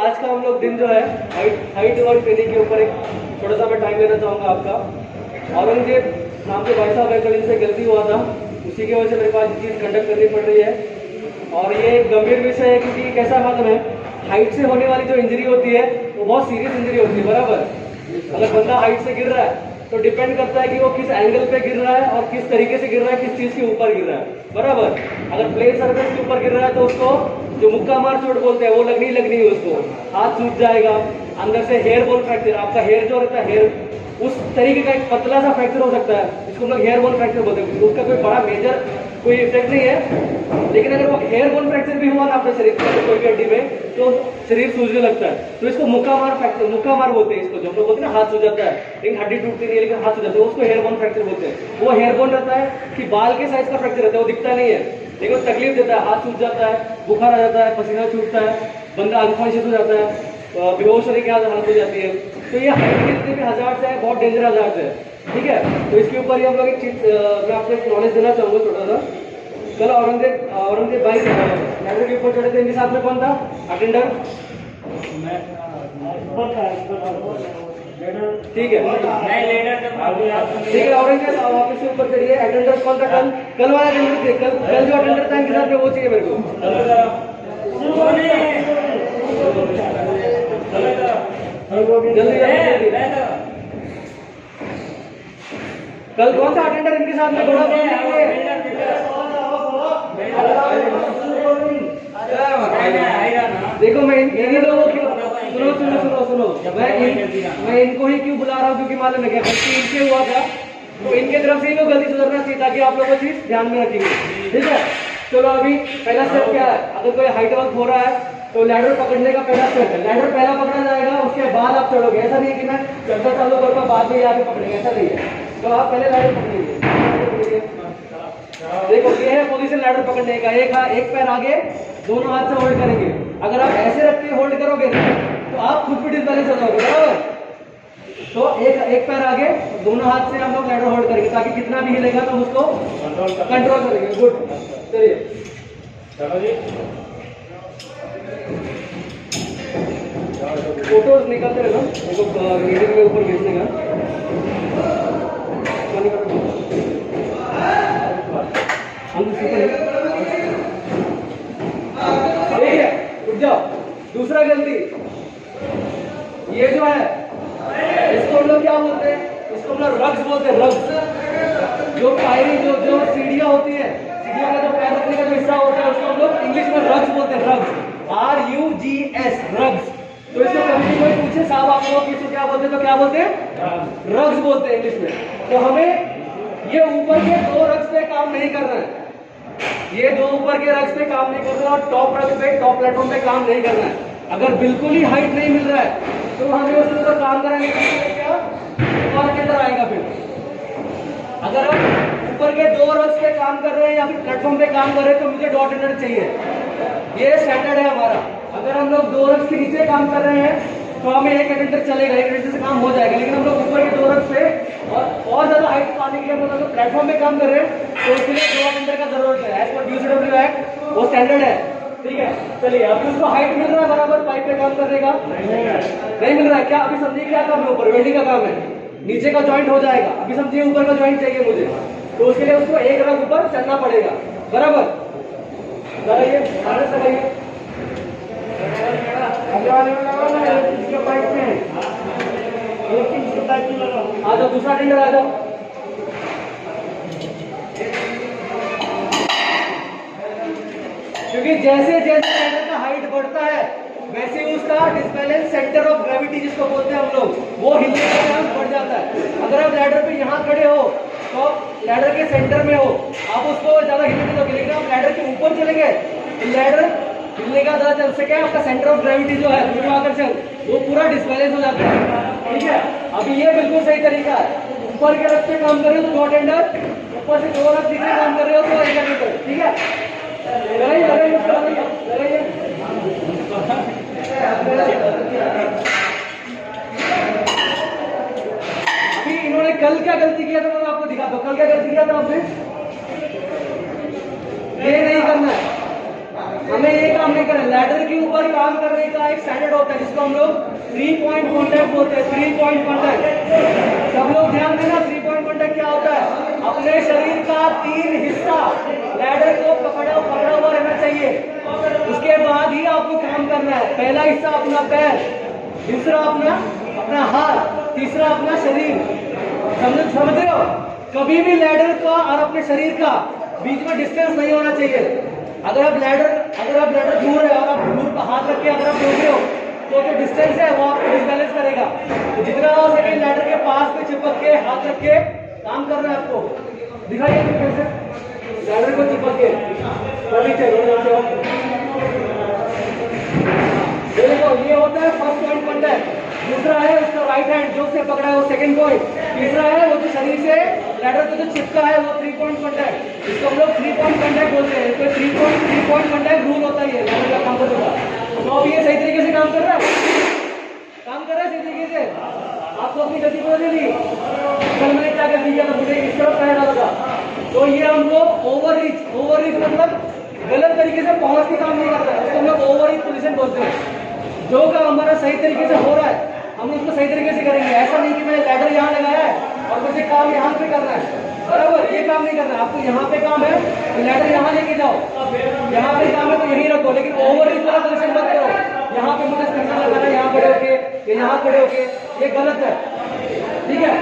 आज का हम लोग दिन जो है हाइट और ट्रेनिंग के ऊपर एक थोड़ा सा मैं टाइम लेना चाहूँगा आपका। औरंगजेब नाम के भाई साहब है, कल इनसे गलती हुआ था, उसी की वजह से मेरे पास चीज़ कंडक्ट करनी पड़ रही है। और ये एक गंभीर विषय है क्योंकि कैसा मालूम है, हाइट से होने वाली जो इंजरी होती है वो बहुत सीरियस इंजरी होती है। बराबर, अगर बंदा हाइट से गिर रहा है तो डिपेंड करता है कि वो किस एंगल पे गिर रहा है और किस तरीके से गिर रहा है, किस चीज़ के ऊपर गिर रहा है। बराबर, अगर प्लेन सरफेस के ऊपर गिर रहा है तो उसको जो मुक्का मार चोट बोलते हैं वो लगनी है, उसको हाथ सूज जाएगा, अंदर से हेयर बोन फ्रैक्चर, आपका हेयर जो रहता है हेयर उस तरीके का एक पतला सा फ्रैक्चर हो सकता है, इसको हम लोग हेयर बोन फ्रैक्चर बोलते हैं। उसका कोई बड़ा मेजर कोई इफेक्ट नहीं है, लेकिन अगर वो हेयर बोन फ्रैक्चर भी हुआ ना अपने शरीर में कोई भी हड्डी में तो शरीर सूजने लगता है, तो इसको मुक्का मार फ्रैक्चर, मुक्का मार बोलते हैं इसको। जो हम लोग बोलते हैं ना हाथ सूज जाता है लेकिन हड्डी टूटती नहीं है लेकिन हाथ सूज जाता है, उसको हेयर बोन फ्रैक्चर बोलते हैं। वो हेयर बोन रहता है कि बाल के साइज का फ्रैक्चर रहता है, वो दिखता नहीं है लेकिन वो तकलीफ देता है, हाथ सूज जाता है, बुखार आ जाता है, पसीना छूटता है, बंदा अनकॉन्शियस हो जाता है, बेहोश होने की हालत हो जाती है। तो ये हाइट के जितने भी हजार्ड्स है बहुत डेंजर हजार्ड्स है, ठीक है। तो इसके ऊपर ही हम लोग एक चीज मैं आपको एक नॉलेज देना चाहूँगा छोटा सा। कल औरंगजेब भाई लैडर के ऊपर चढ़े थे, इनके साथ में कौन था अटेंडर? ठीक है, ठीक है। औरंगजेब ऑफिस से ऊपर चढ़िए, अटेंडर कौन था? कल वाला अटेंडर थे, कल जो अटेंडर था इनके साथ में वो चाहिए मेरे को। जल्दी कल कौन सा अटेंडर इनके साथ में थोड़ा देखो, मैं इन्हीं लोगों को सुनो, मैं इनको ही क्यों बुला रहा हूँ क्योंकि मालूम है क्या गलती इनसे हुआ था, तो इनके तरफ से ही वो गलती सुधरना चाहिए ताकि आप लोगों को चीज ध्यान में रखेंगे, ठीक है। चलो अभी पहला स्टेप क्या है, अगर कोई हाइट वर्क हो रहा है तो लैडर पकड़ने का पहला स्टेप है, लैडर पहला पकड़ा जाएगा, उसके बाद आप चढ़ोगे। ऐसा नहीं है कि मैं चढ़ना चालू करूँगा बाद में आके पकड़ेंगे, ऐसा नहीं है। तो आप पहले लैडर पकड़ेंगे। देखो ये है पोजीशन लैडर पकड़ने का, एक पैर आगे, दोनों हाथ से होल्ड करेंगे। अगर आप ऐसे रख के होल्ड करोगे तो आप खुद भी डिसबैलेंस हो जाओगे, बराबर। तो एक पैर आगे, दोनों हाथ से हम लोग लैडर होल्ड करेंगे ताकि कितना भी हिलेगा तो उसको कंट्रोल करेंगे। गुड, चलिए चलो जी। फोटोज निकालते रहना, देखो मीटिंग में ऊपर भेजने का। देखिए रुक जाओ, दूसरा गलती ये जो है इसको हम लोग क्या बोलते हैं, इसको हम लोग रग्स बोलते हैं। रग्स जो पायरी जो सीढ़ियाँ होती है, सीढ़ियों का जो पैर रखने का जो हिस्सा होता है उसको हम लोग इंग्लिश में रग्स बोलते हैं। Rugs, RUGS, rugs. तो इसको कभी कोई पूछे साहब आप लोग इसको क्या बोलते हैं तो क्या बोलते हैं? रग्स बोलते हैं इंग्लिश में। तो हमें ये ऊपर के दो रग्स पे काम नहीं करना है, ये दो ऊपर के रग्स पे काम नहीं करना और टॉप रग पे, टॉप प्लेटफॉर्म पे काम नहीं करना है। अगर बिल्कुल ही हाइट नहीं मिल रहा है तो हमें उसके ऊपर काम करेंगे क्या ऊपर के अंदर आएगा। फिर अगर आप ऊपर के दो रग्स पे काम कर रहे हैं या फिर प्लेटफॉर्म पे काम कर रहे हैं तो मुझे डॉट एंडर चाहिए, ये स्टैंडर्ड है हमारा। अगर हम लोग दो रग्स के नीचे काम कर रहे हैं तो हमें एक अटेंडर चलेगा, एक अटेंडर से काम हो जाएगा। लेकिन हम लोग ऊपर के दो रग्स पे और ज्यादा हाइट पाने के लिए हम लोग प्लेटफॉर्म पे काम कर रहे हैं तो उसके लिए दो अटेंडर का जरूरत है। एज पर UCW एक्ट वो स्टैंडर्ड है, ठीक है। चलिए अभी उसको हाइट मिल रहा है बराबर पाइप पे काम करने का? नहीं मिल रहा है। क्या अभी समझिए क्या काम है? ऊपर वेल्डिंग का काम है, नीचे का जॉइंट हो जाएगा। अभी समझिए ऊपर का जॉइंट चाहिए मुझे, तो उसके लिए उसको एक रग ऊपर चढ़ना पड़ेगा, बराबर। आ जाओ, दूसरा टेंडर आ जाओ। क्योंकि जैसे जैसे टेंडर का हाइट बढ़ता है वैसे उसका डिसबैलेंस सेंटर ऑफ ग्रेविटी जिसको बोलते हैं हम लोग, वो हिलने का चांस बढ़ जाता है। अगर आप लैडर पे यहाँ खड़े हो तो आप लैडर के सेंटर में हो, आप उसको ज्यादा हिलने नहीं दोगे। लेकिन आप लैडर के ऊपर चले गए तो लैडर हिलने का ज्यादा चांस, क्या आपका सेंटर ऑफ ग्रेविटी जो है गुरुत्वाकर्षण वो पूरा डिसबैलेंस हो जाता है, ठीक है। अभी ये बिल्कुल सही तरीका है। ऊपर के रथ पे काम कर रहे हो तो दो टेंडर, ऊपर से दो रथ नीचे काम कर रहे हो तो एक टेंडर, ठीक है। अभी इन्होंने कल क्या गलती किया था मैं आपको दिखाता हूँ। कल क्या गलती किया था आपने? ये नहीं करना है, हमें ये काम काम नहीं करें। लैडर के ऊपर काम करने का एक स्टैंडर्ड होता है जिसको हम लोग 3 पॉइंट कॉन्टैक्ट बोलते हैं। 3 पॉइंट कॉन्टैक्ट सब लोग ध्यान देना। 3 पॉइंट कॉन्टैक्ट क्या होता है? अपने शरीर का 3 हिस्सा लैडर को पकड़ा हुआ रहना चाहिए। उसके बाद ही आपको काम करना है। पहला हिस्सा अपना पैर, दूसरा अपना हाथ, तीसरा अपना शरीर। समझ रहे हो? कभी भी लैडर का और अपने शरीर का बीच में डिस्टेंस नहीं होना चाहिए। अगर आप लैडर दूर है और आप दूर पर हाथ रख के अगर आप रोक रहे हो तो जो डिस्टेंस है वो आपको डिसबैलेंस करेगा। तो जितना हो सके लैडर के पास में चिपक के हाथ रख के काम करना है आपको। दिखाइए कैसे लैडर को चिपक के देखो, ये होता है फर्स्ट पॉइंट कॉन्टैक्ट। दूसरा है उसका राइट हैंड जो उसने पकड़ा है वो सेकंड पॉइंट। तीसरा है वो जो शरीर से लैडर को जो चिपका है वो 3 पॉइंट कॉन्टैक्ट। इसको हम लोग 3 पॉइंट कॉन्टैक्ट बोलते हैं। तो 3 पॉइंट कॉन्टैक्ट रूल होता है ये लैडर का काम करने का। तो अब ये सही तरीके से काम कर रहा है सही तरीके से। आपको अपनी गति बदल ली। कल मैंने क्या कर दिया था, मुझे इस तरफ पैर डाला था। तो ये हम लोग ओवर रीच मतलब गलत तरीके से पहुंच के काम नहीं करता है। उसको हम लोग ओवर रीच पोजीशन बोलते हैं। जो काम हमारा सही तरीके से हो रहा है हम उसको सही तरीके से करेंगे। ऐसा नहीं कि मैंने लैडर यहाँ लगाया है और मुझे काम यहाँ पे करना है, बराबर? ये काम नहीं करना है। आपको यहाँ पे काम है तो लैडर यहाँ लेके जाओ। यहाँ पे काम है तो यहीं रखो, लेकिन ओवर रीच वाला पोजीशन मत करो। यहाँ पे मुझे करना लगाना यहाँ खड़े होके या यहाँ खड़े होके, ये गलत है। ठीक है,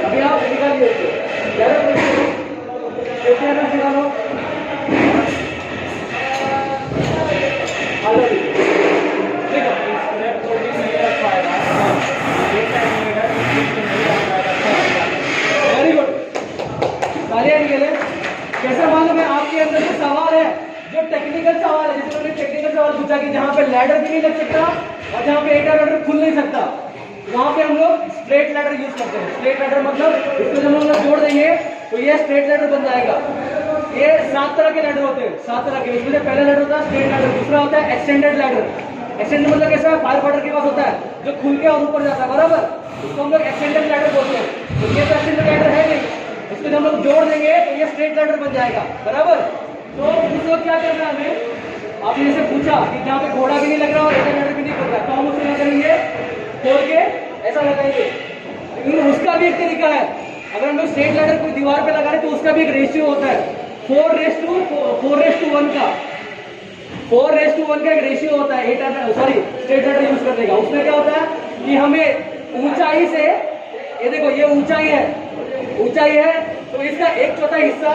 अभी आप निकालिए निकालो। वेरी गुड, तालियां निकले। कैसा मालूम है आपके अंदर जो सवाल है, जो टेक्निकल सवाल है, जिसमें मैंने टेक्निकल सवाल पूछा कि जहाँ पे लैडर भी नहीं लग सकता और जहाँ पे एटा लैडर खुल नहीं सकता, वहाँ पे हम लोग स्ट्रेट लैडर यूज करते हैं। स्ट्रेट लैडर मतलब इसको जब हम लोग जोड़ देंगे तो ये स्ट्रेट लैडर बन जाएगा। ये 7 तरह के लैडर होते हैं, 7 तरह के। इसमें से पहला लैडर होता है स्ट्रेट लैडर, दूसरा होता है एक्सटेंडेड लैडर। एक्सटेंडेड मतलब कैसा है? फायर फाइटर के पास होता है जो खुल के और ऊपर जाता है, बराबर? उसको हम लोग एक्सटेंडेड लैडर बोलते हैं। तो ये तो एक्सटेंडेड लैडर है नहीं, इसको जब हम लोग जोड़ देंगे तो ये स्ट्रेट लैडर बन जाएगा, बराबर? तो उसको क्या करना है हमें? आपने जैसे पूछा कि जहाँ पे घोड़ा भी नहीं लग रहा और एटा लैडर भी नहीं कर रहा, तो हम उसको क्या करेंगे? खोल के ऐसा लगाएंगे। लेकिन उसका भी एक तरीका है। अगर हम लोग स्ट्रेट लैडर कोई दीवार पे लगा रहे तो उसका भी एक रेशियो होता है 4:1 का। 4:1 का एक रेशियो होता है स्ट्रेट लैडर यूज करने का। उसमें क्या होता है कि हमें ऊंचाई से, ये देखो ये ऊंचाई है तो इसका 1/4 हिस्सा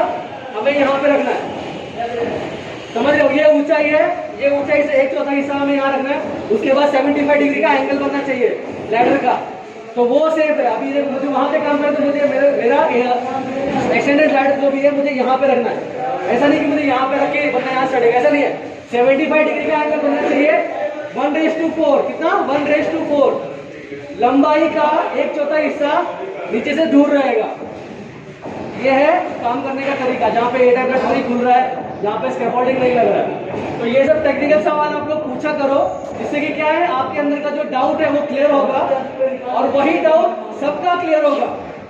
हमें यहाँ पे रखना है। समझ रहे हो? ये ऊंचाई है, ये ऊंचाई से 1/4 हिस्सा हमें यहाँ रखना है। उसके बाद 75 डिग्री का एंगल बनना चाहिए लैडर का, तो वो सेफ है। अभी देखो मुझे वहां पे काम करना है तो मुझे मेरा एक्सटेंडेड लैडर जो भी है मुझे यहाँ पे रखना है। ऐसा नहीं कि मुझे यहाँ पे रख के बंदा यहाँ चढ़ेगा, ऐसा नहीं है। 75 डिग्री का एंगल बनना चाहिए। 1:4 कितना? 1:4 लंबाई का 1/4 हिस्सा नीचे से दूर रहेगा। ये है काम करने का तरीका, जहाँ पे एटा ब्रश नहीं खुल रहा है, जहाँ पे स्कैफोल्डिंग नहीं लग रहा है। तो ये सब टेक्निकल सवाल आप लोग पूछा करो, जिससे कि क्या है आपके अंदर का जो डाउट है वो क्लियर होगा और वही डाउट सबका क्लियर होगा।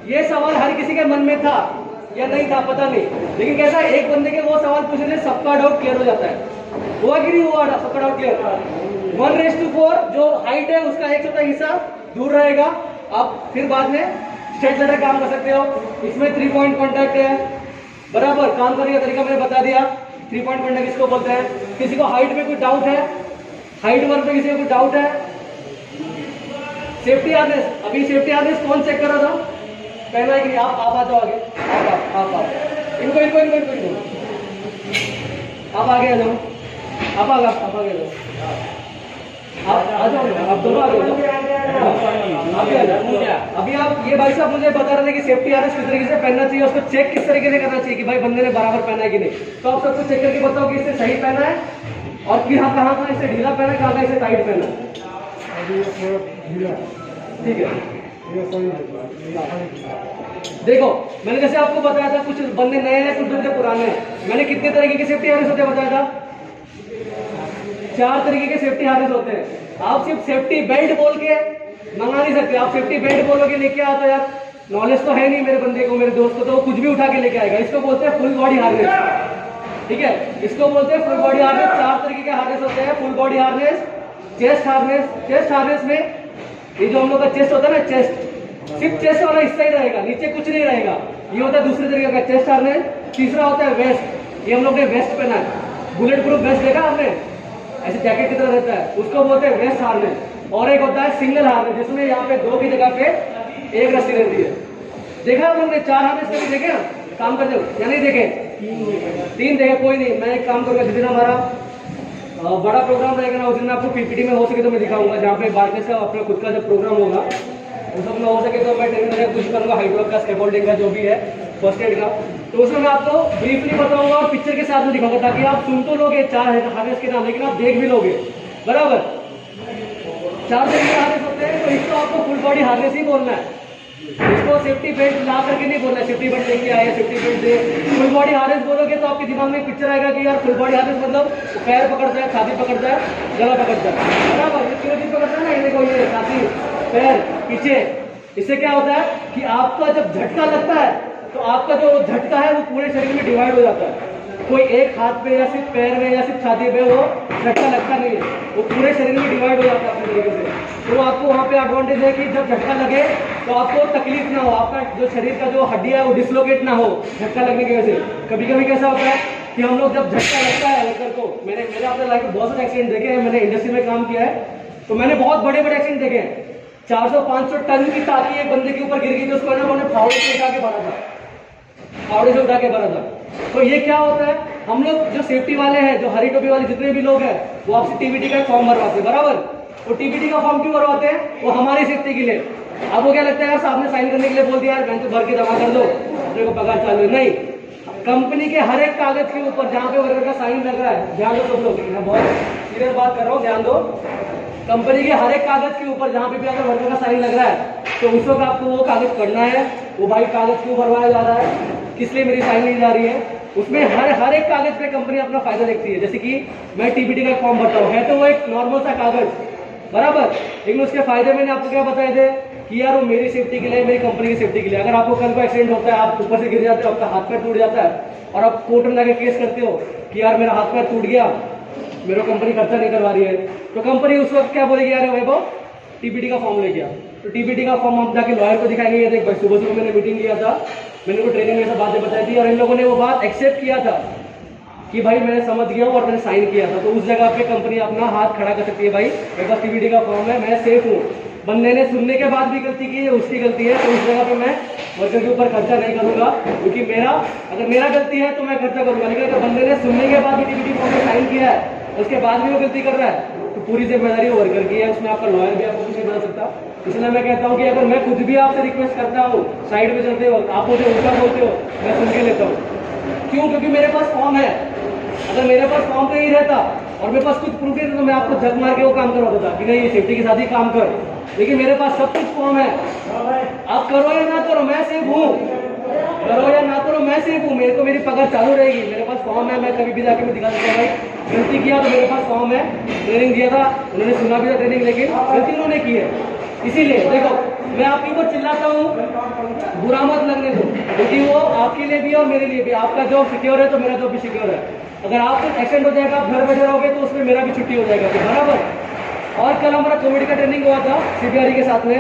ये सवाल हर किसी के मन में था या नहीं था पता नहीं, लेकिन कैसा एक बंदे के वो सवाल पूछने से सबका डाउट क्लियर हो जाता है। हुआ कि नहीं हुआ? सबका डाउट क्लियर। 1:4 जो हाइट है उसका 1/4 हिस्सा दूर रहेगा। आप फिर बाद में स्ट्रेट लैडर काम कर सकते हो। इसमें 3 पॉइंट कॉन्टैक्ट है, बराबर? काम करने का तरीका मैंने बता दिया। 3 पॉइंट कॉन्टैक्ट इसको बोलते हैं। किसी को हाइट में कोई डाउट है? हाइट वर्क में किसी को कोई डाउट है? सेफ्टी हार्नेस, अभी सेफ्टी हार्नेस कौन चेक कर रहा था? पहना है कि नहीं? आप आ जाओ आगे, आप इनको आप आगे आ जाओ, आप आगे आ जाओ, आप दोनों आगे आ जाओ। अभी आप ये भाई साहब मुझे बता रहे थे कि सेफ्टी हार्नेस किस तरीके से पहनना चाहिए, उसको चेक किस तरीके से करना चाहिए कि भाई बंदे ने बराबर पहना है कि नहीं। तो आप सबको चेक करके बताओ कि इससे सही पहना है और कि हाँ कहाँ इसे ढीला पहना है, कहाँ इसे टाइट पहना है। ठीक है, देखो मैंने जैसे आपको बताया था कुछ बंदे नए हैं, कुछ बंदे पुराने हैं। मैंने कितने तरीके के सेफ्टी हार्नेस होते हैं बताया था? 4 तरीके के सेफ्टी हार्नेस होते हैं। आप सिर्फ सेफ्टी बेल्ट बोल के मंगा नहीं सकते। आप सेफ्टी बेल्ट बोलोगे लेके आता यार, नॉलेज तो है नहीं मेरे बंदे को, मेरे दोस्त को, तो वो कुछ भी उठा के लेके आएगा। इसको बोलते हैं फुल बॉडी हार्नेस। ठीक है, इसको बोलते हैं फुल बॉडी हार्नेस। 4 तरीके के हार्नेस होते हैं। Full body harness, chest harness. Chest harness में ये जो हम लोग का चेस्ट होता है ना, चेस्ट, सिर्फ चेस्ट वाला हिस्सा ही रहेगा, नीचे कुछ नहीं रहेगा। ये होता है दूसरे तरीके का चेस्ट हार्नेस। तीसरा होता है वेस्ट। ये हम लोग ने वेस्ट पहना है, बुलेट प्रूफ वेस्ट देखा आपने, ऐसे जैकेट की तरह रहता है, उसको बोलते हैं वेस्ट हार्नेस। और एक होता है सिंगल हार्नेस, जिसमें यहाँ पे 2 की जगह पे 1 रस्सी रहती है। देखा आप लोग ने 4 हार्नेस कभी देखे ना काम करते हो या नहीं देखे? 3 देखे, कोई नहीं। मैं एक काम करूंगा, जिस दिन हमारा बड़ा प्रोग्राम रहेगा ना, उस दिन आपको पीपीटी में हो सके तो मैं दिखाऊंगा, जहाँ पे बार्केस का अपना खुद का जब प्रोग्राम होगा उस सब में हो सके तो मैं ट्रेनिंग में कुछ करूँगा, हाइड्रोक का, स्कैफोल्डिंग का, जो भी है फर्स्ट एड का, तो उसमें मैं आपको ब्रीफली बताऊंगा और पिक्चर के साथ में दिखाऊंगा, ताकि आप सुन तो लोगे 4 हार्नेस के नाम, लेकिन आप देख भी लोगे। बराबर, 4 तरीके के हार्नेस होते हैं, तो इसको आपको फुल बॉडी हार्नेस ही बोलना है। इसको सेफ्टी बेल्ट ला करके नहीं बोलना है, सेफ्टी बेल्ट लेके आए, सेफ्टी बेल्ट दे। फुल बॉडी हार्नेस बोलोगे तो आपके दिमाग में एक पिक्चर आएगा कि यार फुल बॉडी हार्नेस मतलब पैर पकड़ता है, छाती पकड़ता है, गला पकड़ता है। बराबर, ये तीनों चीज पकड़ता है ना, ये देखो, ये छाती, पैर, पीछे। इससे क्या होता है कि आपका जब झटका लगता है तो आपका जो झटका है वो पूरे शरीर में डिवाइड हो जाता है। कोई एक हाथ पे या सिर्फ पैर में या सिर्फ छाती पे वो झटका लगता नहीं है, वो पूरे शरीर में डिवाइड हो जाता है अपने तरीके से। तो आपको वहाँ पे एडवांटेज है कि जब झटका लगे तो आपको तकलीफ ना हो, आपका जो शरीर का जो हड्डी है वो डिसलोकेट ना हो झटका लगने की वजह से। कभी कभी कैसा होता है कि हम लोग जब झटका लगता है वर्कर को, मेरे अपने लाइफ में बहुत सारे एक्सीडेंट देखे हैं, मैंने इंडस्ट्री में काम किया है, तो मैंने बहुत बड़े बड़े एक्सीडेंट देखे हैं। 400-500 टन की टाकी एक बंदे के ऊपर गिर गई थी, उसको उन्होंने फावड़े से उठा के भरा था, फावड़े से उठा के भरा था। तो ये क्या होता है, हम लोग जो सेफ्टी वाले हैं, जो हरी टोपी वाले जितने भी लोग हैं, वो आपसे टीबीटी का फॉर्म भरवाते हैं। बराबर, वो टीबीटी का फॉर्म क्यों भरवाते हैं? वो हमारी सेफ्टी के लिए। आपको क्या लगता है यार साहब ने साइन करने के लिए बोल दिया, यार बैंक तो भर के जमा कर दो, अपने को पगार चालू है? नहीं, कंपनी के हर एक कागज के ऊपर जहाँ पे वर्कर का साइन लग रहा है, ध्यान दो सब लोग, मैं बहुत सीरियस बात कर रहा हूँ, ध्यान दो। कंपनी के हर एक कागज के ऊपर जहाँ पे भी अगर वर्कर का साइन लग रहा है, तो उस वक्त आपको वो कागज पढ़ना है, वो भाई कागज क्यों भरवाया जा रहा है, किस लिए मेरी साइन ली जा रही है। उसमें हर एक कागज पे कंपनी अपना फायदा देखती है। जैसे कि मैं टीबीटी का फॉर्म भरता हूँ, है तो वो एक नॉर्मल सा कागज, बराबर, लेकिन उसके फायदे मैंने आपको क्या बताए थे कि यार वो मेरी सेफ्टी के लिए, मेरी कंपनी की सेफ्टी के लिए। अगर आपको कल को एक्सीडेंट होता है, आप ऊपर से गिर जाते हो, आपका हाथ पैर टूट जाता है और आप कोर्ट में जाके केस करते हो कि यार मेरा हाथ पैर टूट गया, मेरे कंपनी खर्चा नहीं करवा रही है, तो कंपनी उस वक्त क्या बोलेगी, यार वैभव टीबीटी का फॉर्म ले गया। तो टीबीटी का फॉर्म हम जाके लॉयर को दिखाएंगे, ये देख भाई सुबह सुबह मैंने मीटिंग लिया था, मैंने को ट्रेनिंग में सब बातें बताई थी और इन लोगों ने वो बात एक्सेप्ट किया था कि भाई मैंने समझ गया और मैंने साइन किया था। तो उस जगह पे कंपनी अपना हाथ खड़ा कर सकती है, भाई मेरे पास टीबीटी का फॉर्म है, मैं सेफ हूँ। बंदे ने सुनने के बाद भी गलती की है, उसकी गलती है, तो उस जगह पे मैं वर्कर के ऊपर खर्चा नहीं करूंगा, क्योंकि अगर मेरा गलती है तो मैं खर्चा करूंगा। लेकिन अगर बंदे ने सुनने के बाद भी टीबीटी फॉर्म में साइन किया है, उसके बाद भी वो गलती कर रहा है, तो पूरी जिम्मेदारी वो वर्कर की है, उसमें आपका लॉयर भी आपको कुछ नहीं बता सकता। इसलिए मैं कहता हूँ कि अगर मैं खुद भी आपसे रिक्वेस्ट करता हूँ साइड में चलते हो, आप मुझे उल्टा बोलते हो, मैं सुन के लेता हूँ। क्यों? क्योंकि मेरे पास फॉर्म है। अगर मेरे पास फॉर्म नहीं रहता और मेरे पास कुछ प्रूफ नहीं था तो मैं आपको झक मार के वो काम करवाता था कि नहीं ये सेफ्टी के साथ ही काम कर, लेकिन मेरे पास सब कुछ फॉर्म है। आप करो या ना करो, मैं सेफ हूँ, करो या ना करो, मैं सेफ हूँ, मेरे को मेरी पगार चालू रहेगी, मेरे पास फॉर्म है, मैं कभी भी जाके मैं दिखा सकता हूँ भाई गलती किया तो मेरे पास फॉर्म है, ट्रेनिंग दिया था, उन्होंने सुना भी था ट्रेनिंग, लेकिन गलती उन्होंने की है। इसीलिए देखो मैं आपके ऊपर चिल्लाता हूँ, बुरा मत लगने दो, क्योंकि वो आपके लिए भी और मेरे लिए भी, आपका जॉब सिक्योर है तो मेरा जॉब भी सिक्योर है। अगर आपको एक्सीडेंट हो जाएगा, आप घर बैठे रहोगे तो उसमें मेरा भी छुट्टी हो जाएगा, तो बराबर। और कल हमारा कोविड का ट्रेनिंग हुआ था सीबीआरई के साथ में,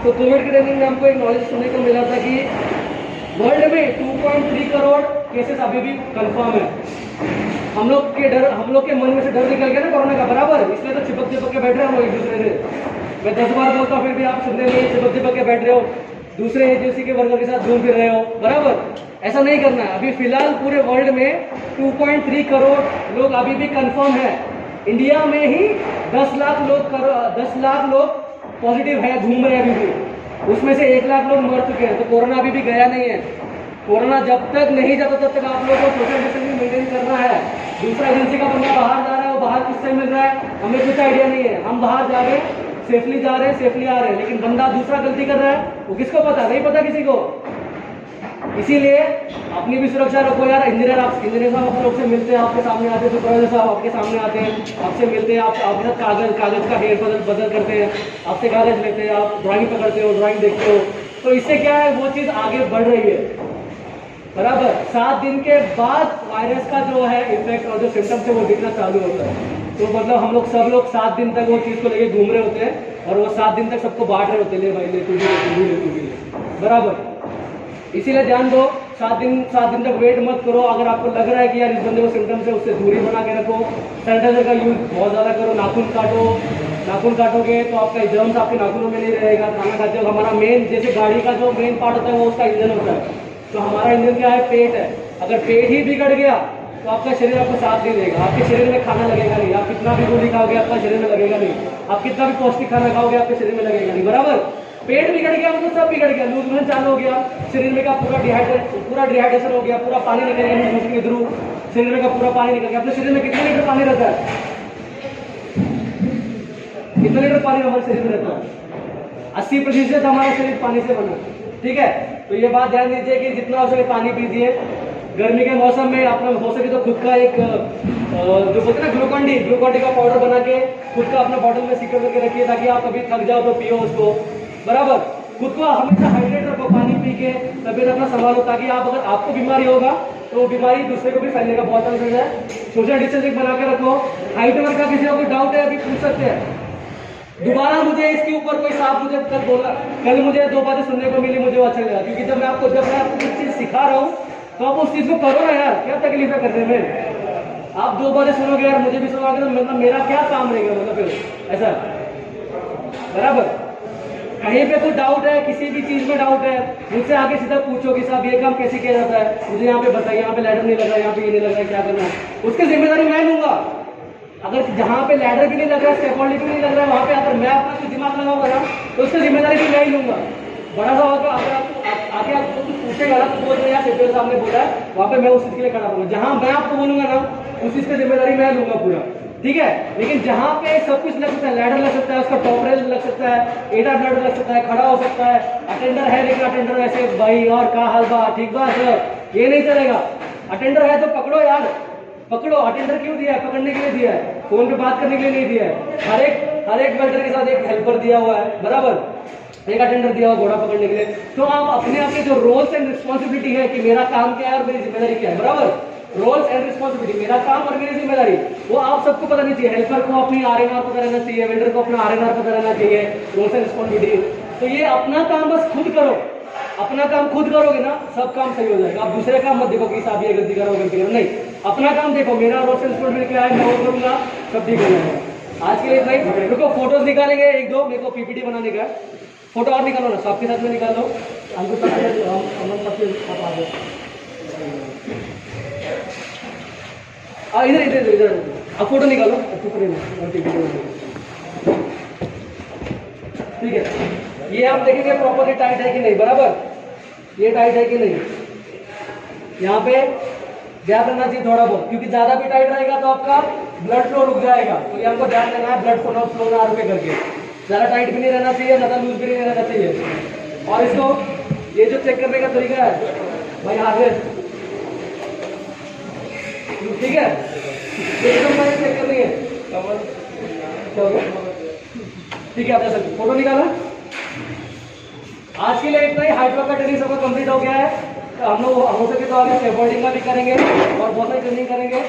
तो कोविड की ट्रेनिंग में हमको एक नॉलेज सुनने को मिला था कि वर्ल्ड में 2.3 करोड़ केसेस अभी भी कंफर्म है। हम लोग के मन में से डर निकल गया ना कोरोना का, बराबर, इसलिए तो चिपक के बैठ रहे हैं हम लोग एक दूसरे से। मैं 10 बार बोलता हूँ फिर भी आप सुनने नहीं, चिपक के बैठ रहे हो, दूसरे एजेंसी के वर्कर के साथ घूम फिर रहे हो, बराबर। ऐसा नहीं करना है। अभी फिलहाल पूरे वर्ल्ड में 2.3 करोड़ लोग अभी भी कंफर्म है। इंडिया में ही 10 लाख लोग पॉजिटिव है, घूम रहे हैं अभी भी, उसमें से 1 लाख लोग मर चुके हैं। तो कोरोना अभी भी गया नहीं है। कोरोना जब तक नहीं जाता तब तक आप लोगों को सोशल डिस्टेंसिंग मेंटेन करना है। दूसरा एजेंसी का बंदा बाहर जा रहा है, वो बाहर किससे मिल रहा है, हमें कुछ आइडिया नहीं है। हम बाहर जा रहे हैं, सेफली जा रहे हैं, सेफली आ रहे हैं, लेकिन बंदा दूसरा गलती कर रहा है, वो किसको पता? नहीं पता किसी को। इसीलिए अपनी भी सुरक्षा रखो यार। इंजीनियर साहब आप लोग से मिलते हैं, आपके सामने आते हैं, सुपरवाइजर साहब आपके सामने आते हैं, आपसे मिलते हैं, आपके साथ कागज का हेर बदल करते हैं, आपसे कागज लेते हैं, आप ड्राइंग पकड़ते हो, ड्राइंग देखते हो, तो इससे क्या है, वो चीज़ आगे बढ़ रही है। बराबर 7 दिन के बाद वायरस का जो है इफेक्ट और जो सिम्टम्स है वो दिखना चालू होता है। तो मतलब हम लोग सब लोग 7 दिन तक वो चीज़ को लेके घूम रहे होते हैं और वो 7 दिन तक सबको बांट रहे होते हैं, ले भाई ले, तू भी ले, तू भी ले, तू भी ले, बराबर। इसीलिए ध्यान दो, 7 दिन तक वेट मत करो। अगर आपको लग रहा है कि यार इस बंदे को सिम्टम्स है, उससे दूरी बना के रखो। सैनिटाइजर का यूज बहुत ज़्यादा करो। नाखून काटोगे तो आपका जर्म्स आपके नाखूनों में नहीं रहेगा। खाना खाते हो, हमारा मेन जैसे गाड़ी का जो मेन पार्ट होता है वो उसका इंजन होता है। तो हमारा इंजन क्या है? पेट है। अगर पेट ही बिगड़ गया तो आपका शरीर आपको साथ नहीं देगा। आपके शरीर में खाना लगेगा नहीं। आप कितना भी गोली खाओगे आपका शरीर में लगेगा नहीं। आप कितना भी पौष्टिक खाना खाओगे आपके शरीर में लगेगा नहीं, बराबर। पेट बिगड़ गया मतलब सब बिगड़ गया। लूज मोशन चालू हो गया, शरीर में का पूरा डिहाइड्रेशन हो गया, पूरा पानी निकल गया लूज मोशन के थ्रू, शरीर में का पूरा पानी निकल गया। अपने शरीर में कितने लीटर पानी रहता है? कितने लीटर पानी हमारे शरीर में रहता है? 80% हमारा शरीर पानी से बना है, ठीक है। तो ये बात ध्यान दीजिए कि जितना हो सके पानी पीजिए। गर्मी के मौसम में अपना हो सके तो खुद का एक जो बोलते हैं ना ग्लूकॉन डी का पाउडर बना के खुद का अपना बॉटल में सिक्योर करके रखिए, ताकि आप कभी थक जाओ तो पियो उसको, बराबर। खुद को हमेशा हाइड्रेट रखो, पानी पी के तबियत अपना संभालो, ताकि आप अगर आपको बीमारी होगा तो बीमारी दूसरे को भी फैलने का बहुत चांसेस है। सोशल डिस्टेंसिंग बना के रखो। हाइट वर्क का किसी को कोई डाउट है अभी पूछ सकते हैं। दोबारा मुझे इसके ऊपर कोई साहब मुझे कल बोला, कल मुझे 2 बातें सुनने को मिली, मुझे वो अच्छा लगा। क्योंकि जब मैं आपको कुछ चीज़ सिखा रहा हूँ तो आप उस चीज़ को करो ना यार, क्या तकलीफ है करने में। आप 2 बातें सुनोगे यार, मुझे भी सुनोगे तो मतलब मेरा क्या काम रहेगा, मतलब फिर ऐसा, बराबर। कहीं पे कोई डाउट है, किसी भी चीज़ में डाउट है, मुझसे आगे सीधा पूछो कि साहब ये काम कैसे किया जाता है, मुझे यहाँ पे बताइए, यहाँ पे लैडर नहीं लगा, यहाँ पे ये नहीं लगा, क्या करना है, उसकी जिम्मेदारी मैं लूंगा। अगर जहाँ पे लैडर भी नहीं लग रहा है, स्कैफोल्डिंग भी नहीं लग रहा है, वहाँ पे अगर मैं अपना कुछ दिमाग लगाऊंगा ना तो उसकी जिम्मेदारी भी मैं ही लूंगा। बड़ा सा होगा, अगर आपको आगे आपको कुछ पूछेगा ना तो बोल रहे यार सेफ्टी साहब ने बोला है, वहाँ पे मैं उस चीज़ के लिए खड़ा रहूंगा। जहाँ मैं आपको बोलूंगा ना उस चीज़ की जिम्मेदारी मैं लूंगा पूरा, ठीक है। लेकिन जहाँ पे सब कुछ लग सकता है, लैडर लग सकता है, उसका टॉप रेल लग सकता है, एडा ब्लड लग सकता है, खड़ा हो सकता है, अटेंडर है लेकिन अटेंडर ऐसे भाई और का हाल बा, ठीक बात है, ये नहीं चलेगा। अटेंडर है तो पकड़ो यार, पकड़ो। अटेंडर क्यों दिया है? पकड़ने के लिए दिया है, फोन पे बात करने के लिए नहीं दिया है। हर एक वेल्डर के साथ एक हेल्पर दिया हुआ है, बराबर, एक अटेंडर दिया हुआ घोड़ा पकड़ने के लिए। तो आप अपने आपके जो रोल्स एंड रिस्पॉन्सिबिलिटी है कि मेरा काम क्या है और मेरी जिम्मेदारी क्या है, बराबर। रोल्स एंड रिस्पॉन्सिबिलिटी, मेरा काम और मेरी जिम्मेदारी, वो आप सबको पता नहीं चाहिए। हेल्पर को अपनी आरएनआर पता रहना चाहिए, वेल्डर को अपना आरएनआर पता रहना चाहिए, रोल्स एंड रिस्पॉन्सिबिलिटी। तो ये अपना काम बस खुद करो। अपना काम खुद करोगे ना सब काम सही हो जाएगा। आप दूसरे काम मत देखो कि साहब ये गलती करो गलती करो, नहीं, अपना काम देखो। मेरा रोल रिस्पॉन्सिबिलिटी क्या है, मैं वो करूंगा, सब ठीक हो जाएगा। आज के लिए इतना ही। रुको फोटोज निकालेंगे 1-2, मेरे को पीपीटी बनाने का। फोटो और निकालो ना, सबके साथ में निकाल लो, हमको पता है इधर इधर इधर अब फोटो निकालो, ठीक है। ये आप देखेंगे प्रॉपर्ली टाइट है कि नहीं, बराबर, ये टाइट है कि नहीं। यहाँ पे ध्यान रखना चाहिए थोड़ा बहुत, क्योंकि ज्यादा भी टाइट रहेगा तो आपका ब्लड फ्लो रुक जाएगा। तो ये हमको ध्यान देना है, ब्लड फ्लो ना रुके करके। ज्यादा टाइट भी नहीं रहना चाहिए, ज्यादा लूज भी नहीं रहना चाहिए। और इसको ये जो चेक करने का तरीका है भाई, हाथ में, ठीक है, चेक करनी है, ठीक है। आपने फोटो निकाला। आज के लिए इतना ही। हाइड्रो का ट्रेनिंग सबका कंप्लीट हो गया है। तो हम लोग हो सके तो आगे स्कैफोल्डिंग का भी करेंगे और बहुत सारी ट्रेनिंग करेंगे।